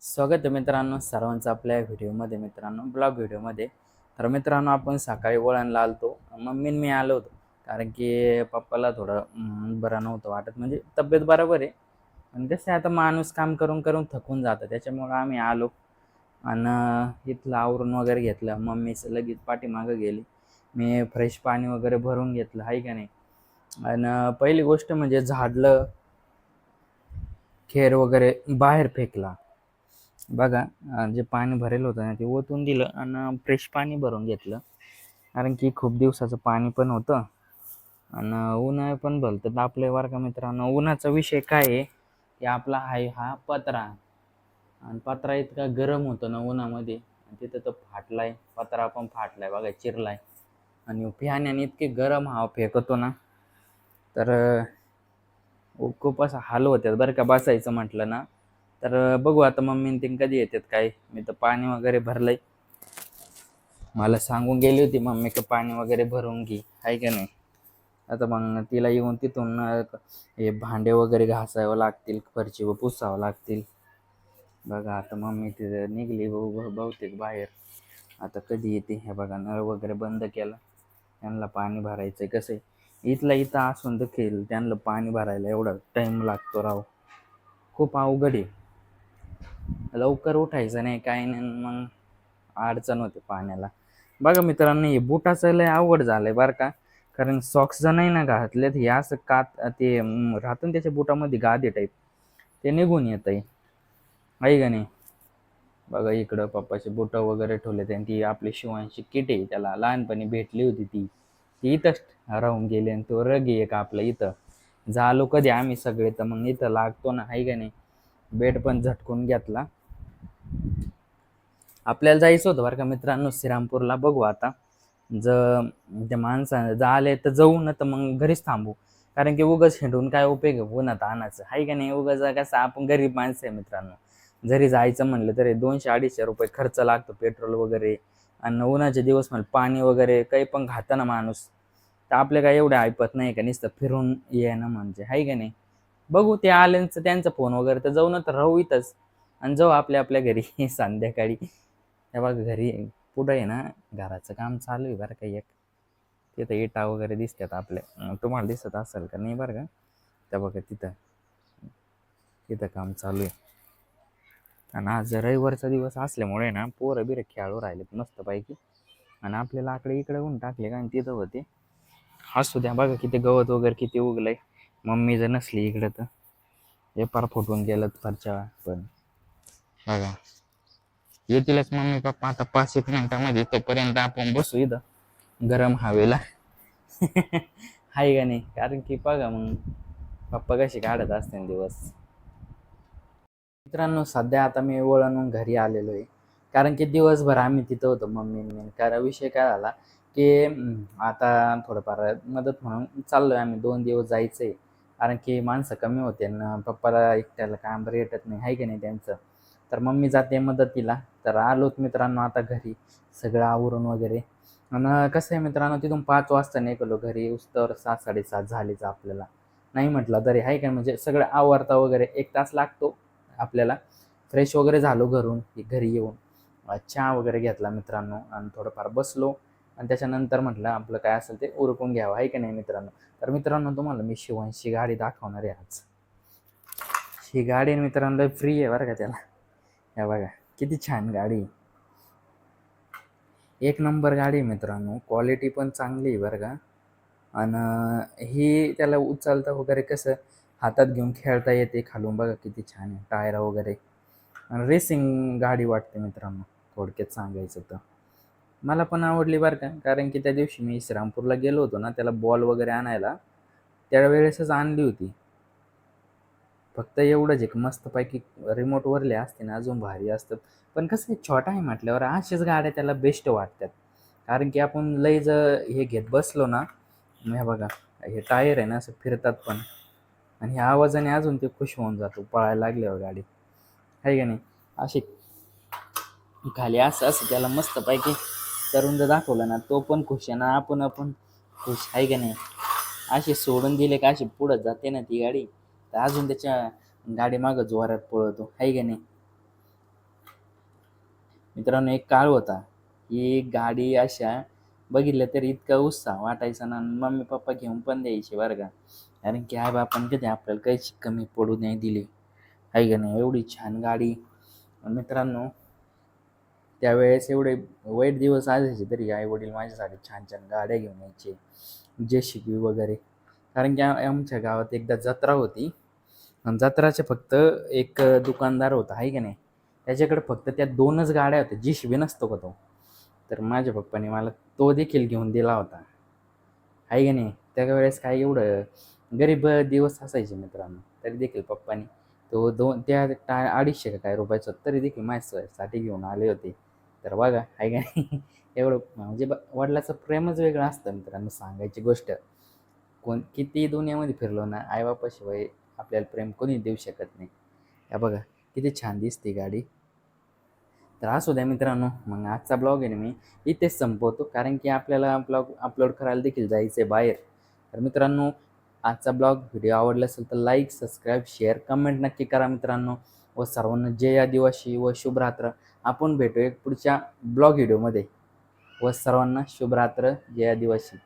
स्वागत आहे मित्रांनो सर्वांचं आपल्या व्हिडिओमध्ये ब्लॉग व्हिडिओमध्ये. तर मित्रांनो, आपण सकाळी वळणला आलतो. मम्मी आणि मी आलो होतो कारण की पप्पाला थोडं बरं नव्हतं वाटत, म्हणजे तब्येत बरोबर आहे पण कसं आहे, आता माणूस काम करून करून थकून जातं, त्याच्यामुळं आम्ही आलो आणि इथलं आवरून वगैरे घेतलं. मम्मीचं लगेच पाठीमागं गेली. मी फ्रेश पाणी वगैरे भरून घेतलं, आहे का नाही. आणि पहिली गोष्ट म्हणजे झाडलं, खेर वगैरे बाहेर फेकला. बघा, जे पाणी भरेल होतं ना ते ओतून दिलं आणि फ्रेश पाणी भरून घेतलं. कारण की खूप दिवसाचं पाणी पण होतं आणि ऊन पण भलतं तापलंय बरं का मित्रांनो. उन्हाचा विषय काय आहे की आपला आहे हा पत्रा, आणि पत्रा इतका गरम होतो ना उन्हामध्ये, आणि तिथं तर फाटलाय, पत्रा पण फाटलाय बघा, चिरलाय. आणि फॅनने इतके गरम हवा फेकतो ना, तर खूप असं हाल होतात बरं का बसायचं म्हटलं ना. तर बघू आता मम्मी ते कधी येतात काय. मी तर पाणी वगैरे भरलंय, मला सांगून गेली होती मम्मी का पाणी वगैरे भरून घे, आहे का नाही. आता मग तिला येऊन तिथून हे भांडे वगैरे घासावं लागतील, फरची व पुसावं लागतील. बघा आता मम्मी तिथे निघली बहुतेक बाहेर. आता कधी येते हे बघा, नळ वगैरे बंद केला. त्यांना पाणी भरायचंय. कसं आहे, इथलं इथं असून देखील त्यांना पाणी भरायला एवढा टाइम लागतो राव. खूप अवघड आहे, लवकर उठायचं नाही काही नाही, मग अडचण होते पाण्याला. बघा मित्रांनो, हे बुटाचं लय अवघड झालंय बरं का. कारण सॉक्स जर नाही ना घातलेत, हे असं कात ते राहतं त्याच्या बुटामध्ये गादी टाईप, ते निघून येत आहे का नाही. बघा इकडं पप्पाचे बुटं वगैरे ठेवले, आणि ती आपली शिवांची किट आहे, त्याला लहानपणी भेटली होती ती ती इथंच राहून गेली. आणि तो रग आहे का आपलं, इथं झालो कधी आम्ही सगळे तर मग इथं लागतो ना, आहे का नाही. बेड पण झटकून घेतला. आपल्याला जायचं होतं बरं का मित्रांनो श्रीरामपूरला. बघू आता, जर त्या माणसानं जर आले तर जाऊ, ना तर मग घरीच थांबू. कारण की उगाच हिंडून काय उपयोग आहे उन्हात आणायचं, आहे का नाही. उगाच कसं, आपण गरीब माणसं आहे मित्रांनो. जरी जायचं म्हणलं तरी 200-250 रुपये खर्च लागतो पेट्रोल वगैरे. आणि उन्हाचे दिवस म्हणजे पाणी वगैरे काही पण घातं ना माणूस. तर आपल्या काय एवढं ऐपत नाही का नुसतं फिरून येणं म्हणजे, आहे का नाही. बघू ते आल्यांचं त्यांचा फोन वगैरे तर जाऊ, ना तर राहू इथंच आणि जाऊ आपल्या आपल्या घरी संध्याकाळी. हे बघा घरी पुढं आहे ना, घराचं काम चालू आहे बरं का एक. तिथं इटा वगैरे दिसतात आपल्या, तुम्हाला दिसत असेल का नाही बरं का. त्या बघा तिथं, तिथं काम चालू आहे. आणि आज रविवारचा दिवस असल्यामुळे ना पोरं बिरं खेळू राहिलेत मस्तपैकी. आणि आपल्याला आकडे इकडे ऊन टाकले का, आणि तिथं होते. असू द्या, बघा किती गवत वगैरे किती उगलंय. मम्मी जर नसली इकडं तर हे पार फुटून गेलं फारच्या. पण बघा, येतीलच मम्मी पप्पा आता 5-1 मिनिटामध्ये. तोपर्यंत आपण बसू इथं गरम हवेला. हाय का नाही. कारण की बघा मग पप्पा कसे काढत असते दिवस. मित्रांनो, सध्या आता मी वळणून घरी आलेलो आहे. कारण की दिवसभर आम्ही तिथं होतो मम्मी मी. कारण विषय काय झाला की आता थोडंफार मदत म्हणून चाललोय आम्ही. 2 दिवस जायचंय, कारण की माणसं कमी होते ना, पप्पाला एकट्याला काम बरं येतत नाही, आहे की नाही त्यांचं. तर मम्मी जाते मदतीला. तर आलोच मित्रांनो आता घरी, सगळं आवरून वगैरे. आणि कसं आहे मित्रांनो, तिथून 5 वाजता निघालो घरी, उस्तर 7-7:30 झालीच आपल्याला. नाही म्हटलं तरी, आहे का, म्हणजे सगळं आवरता वगैरे 1 तास लागतो आपल्याला. फ्रेश वगैरे झालो घरून घरी येऊन, चहा वगैरे घेतला मित्रांनो, आणि थोडंफार बसलो. आणि त्याच्यानंतर म्हटलं आपलं काय असेल ते उरकून घ्यावं, आहे की नाही मित्रांनो. तर मित्रांनो, तुम्हाला मी शिवांशी गाडी दाखवणार आहे आज. ही गाडी मित्रांनो फ्री आहे बरं का त्याला. हे बघा किती छान गाडी आहे. एक नंबर गाडी आहे मित्रांनो, क्वालिटी पण चांगली आहे बरं का. आणि ही त्याला उचलता वगैरे कसं हातात घेऊन खेळता येते खालून. बघा किती छान आहे टायर वगैरे. आणि रेसिंग गाडी वाटते मित्रांनो, थोडक्यात सांगायचं तर. मला पण आवडली बरं का. कारण की त्या दिवशी मी श्रीरामपूरला गेलो होतो ना, त्याला बॉल वगैरे आणायला, त्यावेळेसच आणली होती. फक्त एवढंच एक मस्तपैकी रिमोटवरले असते ना, अजून भारी असतं. पण कसं आहे, छोटा आहे म्हटल्यावर अशाच गाड्या त्याला बेस्ट वाटतात. कारण की आपण लय जर हे घेत बसलो ना, हे बघा हे टायर आहे ना असं फिरतात पण. आणि ह्या आवाजाने अजून ते खुश होऊन जातो पळायला लागल्यावर गाडी, आहे का नाही. अशी खाली असं असं त्याला मस्तपैकी करून जर दाखवलं ना, तो पण खुश आहे ना, आपण खुश, आहे का नाही. अशी सोडून दिले का अशी पुढं जाते ना ती गाडी, तर अजून त्याच्या गाडी मागं जोरात पळवतो, आहे का नाही. मित्रांनो एक काळ होता की गाडी अशा बघितल्या तरी इतका उत्साह वाटायचा ना, मम्मी पप्पा घेऊन पण द्यायचे बरं का. कारण की आई बापानं कधी आपल्याला काहीच कमी पडू नाही दिली, आहे का नाही. एवढी छान गाडी. मित्रांनो त्यावेळेस एवढे वाईट दिवस असायचे तरी आई वडील माझ्यासाठी छान छान गाड्या घेऊन यायचे, JCB वगैरे. कारण की आमच्या गावात एकदा जत्रा होती आणि जत्राचे फक्त एक दुकानदार होता, आहे का नाही. त्याच्याकडे फक्त त्या 2च गाड्या होत्या, JCB नसतो का तो. तर माझ्या पप्पाने मला तो देखील घेऊन दिला होता, आहे का नाही. त्यावेळेस काय एवढं गरीब दिवस असायचे मित्रांनो, तरी देखील पप्पानी तो त्या 250 का काय रुपयाचा होता, तरी देखील माझ्यासाठी घेऊन आले होते. तर बघा, आहे का नाही. एवढं म्हणजे वडिलाचं प्रेमच वेगळं असतं मित्रांनो, सांगायची गोष्ट. किती दुनियामध्ये फिरलो ना, आईबापाशिवाय आपल्याला प्रेम कोणी देऊ शकत नाही. या बघा किती छान दिसते गाडी. तर असू द्या मित्रांनो, मग आजचा ब्लॉग आहे ना मी इथेच संपवतो, कारण की आपल्याला ब्लॉग अपलोड करायला देखील जायचं आहे बाहेर. तर मित्रांनो, आजचा ब्लॉग व्हिडिओ आवडला असेल तर लाईक, सबस्क्राईब, शेअर, कमेंट नक्की करा मित्रांनो. व सर्वांना जय आदिवासी व शुभरात्र. आपण भेटू एक पुढच्या ब्लॉग व्हिडिओमध्ये. व सर्वांना शुभरात्र, जय आदिवासी.